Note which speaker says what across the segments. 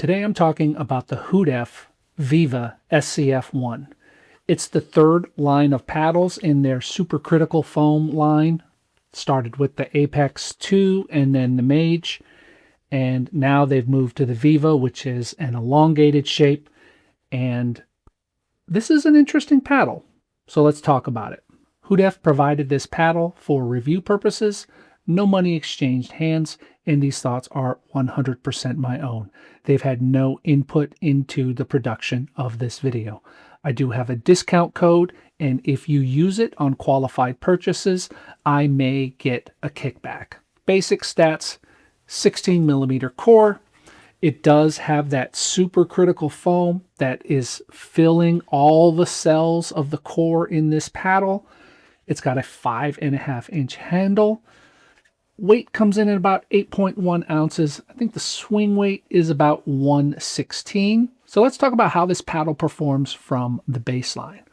Speaker 1: Today I'm talking about the Hudef Viva SCF1. It's the third line of paddles in their Supercritical foam line. Started with the Apex 2 and then the Mage, and now they've moved to the Viva, which is an elongated shape, and this is an interesting paddle. So let's talk about it. Hudef provided this paddle for review purposes. No money exchanged hands, and these thoughts are 100% my own. They've had no input into the production of this video. I do have a discount code, and if you use it on qualified purchases, I may get a kickback. Basic stats, 16 millimeter core. It does have that supercritical foam that is filling all the cells of the core in this paddle. It's got a 5.5 inch handle. Weight comes in at about 8.1 ounces. I think the swing weight is about 116. So let's talk about how this paddle performs from the baseline.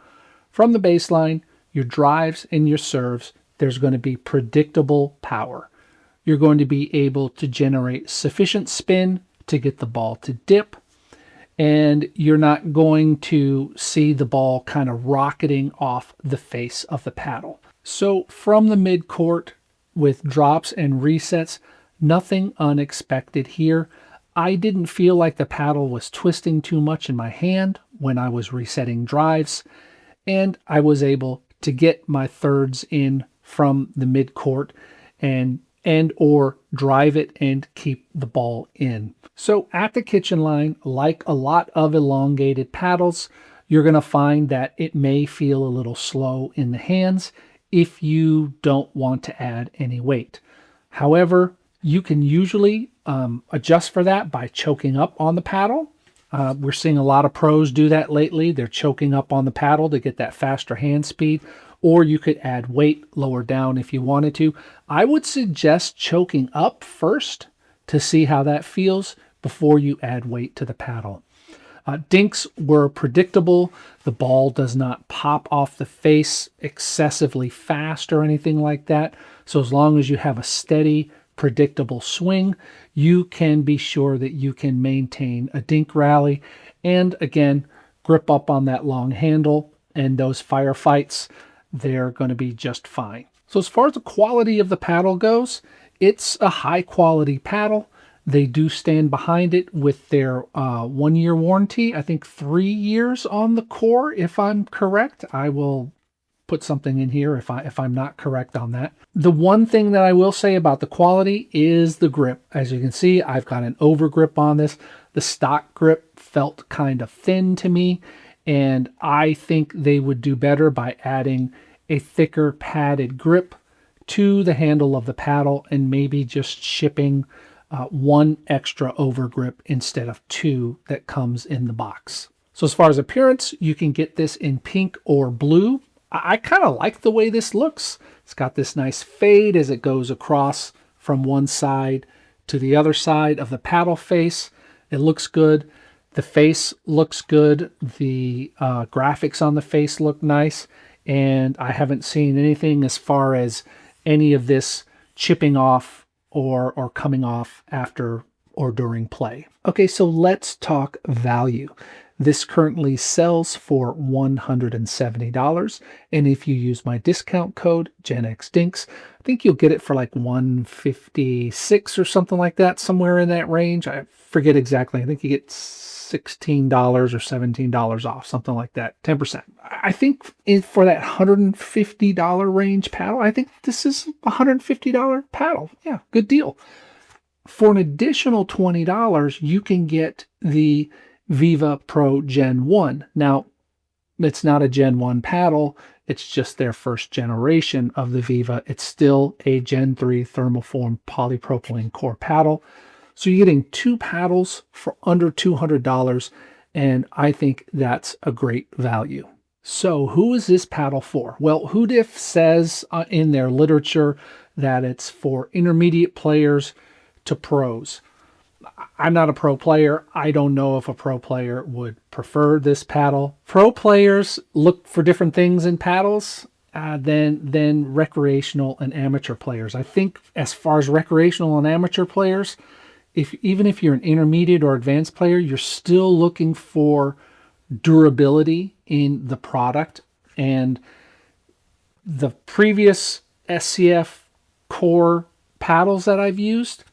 Speaker 1: From the baseline, your drives and your serves, there's going to be predictable power. You're going to be able to generate sufficient spin to get the ball to dip, and you're not going to see the ball kind of rocketing off the face of the paddle. So from the mid-court, with drops and resets, nothing unexpected here. I didn't feel like the paddle was twisting too much in my hand when I was resetting drives, and I was able to get my thirds in from the mid-court and or drive it and keep the ball in. So at the kitchen line, like a lot of elongated paddles, you're going to find that it may feel a little slow in the hands if you don't want to add any weight. However, you can usually adjust for that by choking up on the paddle. We're seeing a lot of pros do that lately. They're choking up on the paddle to get that faster hand speed, or you could add weight lower down if you wanted to. I would suggest choking up first to see how that feels before you add weight to the paddle. Dinks were predictable. The ball does not pop off the face excessively fast or anything like that. So as long as you have a steady, predictable swing, you can be sure that you can maintain a dink rally. And again, grip up on that long handle, and those firefights, they're going to be just fine. So as far as the quality of the paddle goes, it's a high quality paddle. They do stand behind it with their 1-year warranty. I think 3 years on the core, if I'm correct. I will put something in here if I'm not correct on that. The one thing that I will say about the quality is the grip. As you can see, I've got an over grip on this. The stock grip felt kind of thin to me, and I think they would do better by adding a thicker padded grip to the handle of the paddle and maybe just shipping one extra over grip instead of 2 that comes in the box. So as far as appearance, you can get this in pink or blue. I kind of like the way this looks. It's got this nice fade as it goes across from one side to the other side of the paddle face. It looks good. The face looks good. The graphics on the face look nice. And I haven't seen anything as far as any of this chipping off or coming off after or during play. Okay, so let's talk value. This currently sells for $170, and if you use my discount code GenXDinks, I think you'll get it for like $156 or something like that, somewhere in that range. I forget exactly. I think you get $16 or $17 off, something like that, 10%. I think for that $150 range paddle, I think this is a $150 paddle. Yeah, good deal. For an additional $20, you can get the Viva Pro Gen 1. Now, it's not a Gen 1 paddle. It's just their first generation of the Viva. It's still a Gen 3 thermoform polypropylene core paddle. So you're getting 2 paddles for under $200, and I think that's a great value. So who is this paddle for? Well, Hudef says in their literature that it's for intermediate players to pros. I'm not a pro player. I don't know if a pro player would prefer this paddle. Pro players look for different things in paddles than recreational and amateur players. I think as far as recreational and amateur players, even if you're an intermediate or advanced player, you're still looking for durability in the product. And the previous SCF core paddles that I've used,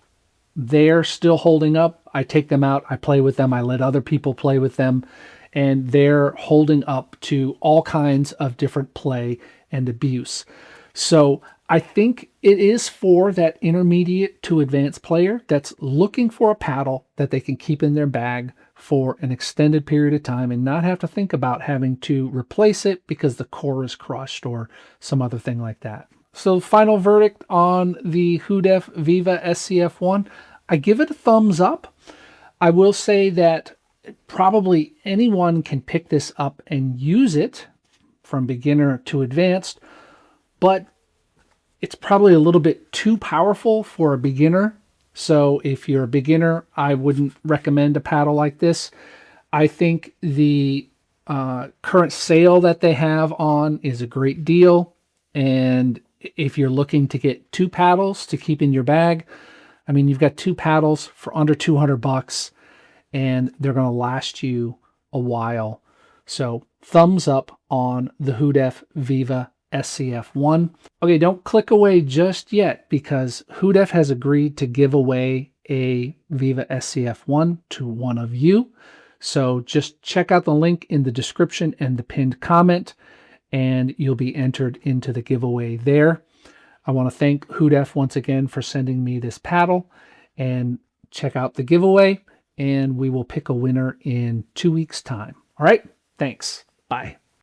Speaker 1: they're still holding up. I take them out, I play with them, I let other people play with them, and they're holding up to all kinds of different play and abuse. So I think it is for that intermediate to advanced player that's looking for a paddle that they can keep in their bag for an extended period of time and not have to think about having to replace it because the core is crushed or some other thing like that. So final verdict on the Hudef Viva SCF1, I give it a thumbs up. I will say that probably anyone can pick this up and use it from beginner to advanced, but it's probably a little bit too powerful for a beginner. So if you're a beginner, I wouldn't recommend a paddle like this. I think the current sale that they have on is a great deal. And if you're looking to get 2 paddles to keep in your bag, I mean, you've got 2 paddles for under $200 and they're going to last you a while. So thumbs up on the Hudef Viva SCF1. Okay, don't click away just yet because Hudef has agreed to give away a Viva SCF1 to one of you. So just check out the link in the description and the pinned comment and you'll be entered into the giveaway there. I want to thank Hudef once again for sending me this paddle, and check out the giveaway and we will pick a winner in 2 weeks' time. All right, thanks. Bye.